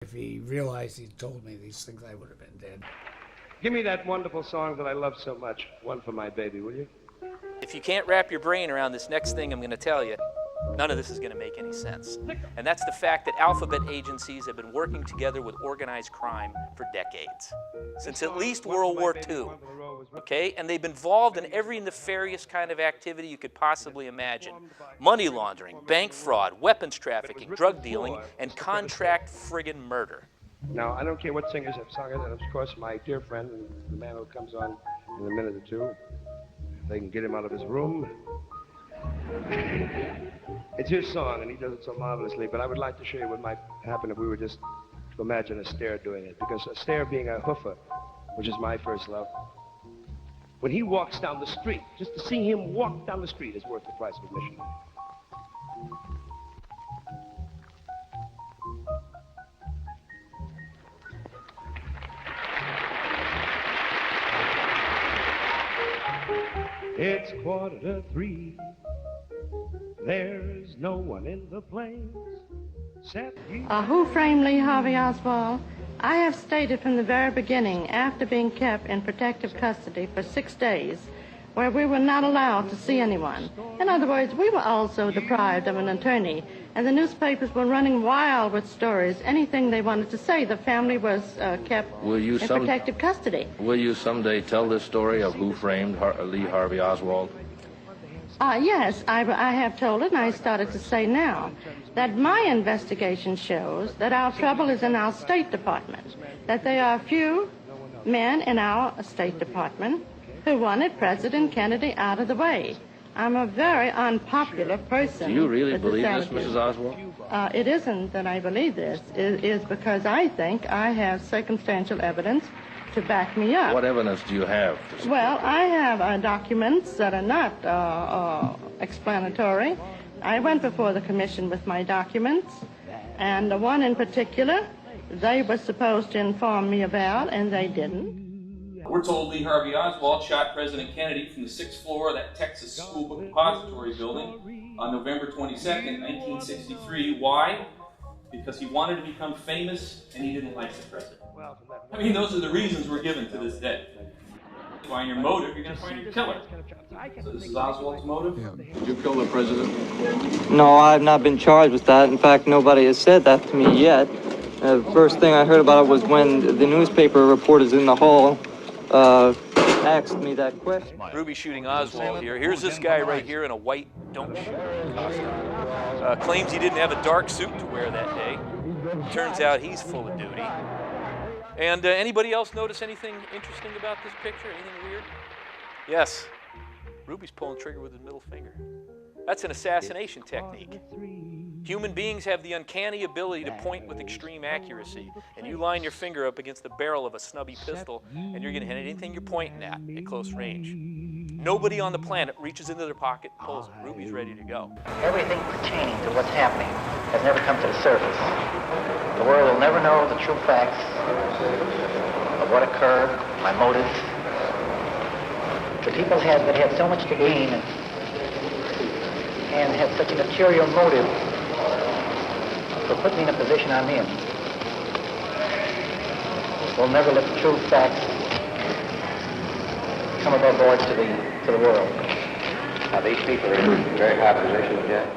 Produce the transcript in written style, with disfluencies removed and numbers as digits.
If he realized he'd told me these things, I would have been dead. Give me that wonderful song that I love so much, One for My Baby, will you? If you can't wrap your brain around this next thing I'm going to tell you, none of this is going to make any sense. And that's the fact that alphabet agencies have been working together with organized crime for decades, since at least World War II. Okay? And they've been involved in every nefarious kind of activity you could possibly imagine. Money laundering, bank fraud, weapons trafficking, drug dealing, and contract friggin' murder. Now, I don't care what singers have sung it, and of course my dear friend, the man who comes on in a minute or two, they can get him out of his room. It's his song, and he does it so marvelously, but I would like to show you what might happen if we were just to imagine Astaire doing it, because Astaire being a hoofer, which is my first love, when he walks down the street, just to see him walk down the street is worth the price of admission. It's 2:45. There's no one in the place except you. Who framed Lee Harvey Oswald? I have stated from the very beginning, after being kept in protective custody for 6 days, where we were not allowed to see anyone. In other words, we were also deprived of an attorney, and the newspapers were running wild with stories, anything they wanted to say. The family was kept in protective custody. Will you someday tell this story of who framed Lee Harvey Oswald? Yes, I have told it, and I started to say now that my investigation shows that our trouble is in our State Department, that there are a few men in our State Department who wanted President Kennedy out of the way. I'm a very unpopular person. Do you really believe this, Mrs. Oswald? It isn't that I believe this. It is because I think I have circumstantial evidence to back me up. What evidence do you have? Well, I have documents that are not explanatory. I went before the commission with my documents, and the one in particular, they were supposed to inform me about, and they didn't. We're told Lee Harvey Oswald shot President Kennedy from the 6th floor of that Texas School Book Depository building on November 22nd, 1963. Why? Because he wanted to become famous and he didn't like the president. I mean, those are the reasons we're given to this day. Find your motive, you're going to find your killer. So this is Oswald's motive? Yeah. Did you kill the president? No, I've not been charged with that. In fact, nobody has said that to me yet. The first thing I heard about it was when the newspaper reporters in the hall asked me that question. Ruby shooting Oswald here. Here's this guy right here in a white don't shoot costume. Claims he didn't have a dark suit to wear that day. Turns out he's full of duty. And anybody else notice anything interesting about this picture? Anything weird? Yes. Ruby's pulling trigger with his middle finger. That's an assassination technique. Human beings have the uncanny ability to point with extreme accuracy, and you line your finger up against the barrel of a snubby pistol, and you're going to hit anything you're pointing at close range. Nobody on the planet reaches into their pocket and pulls it. Ruby's ready to go. Everything pertaining to what's happening has never come to the surface. The world will never know the true facts of what occurred, my motives. The people that had so much to gain and had such a material motive for putting me in a position I'm in will never let the true facts come above board to the world. Now these people are in very high positions yet.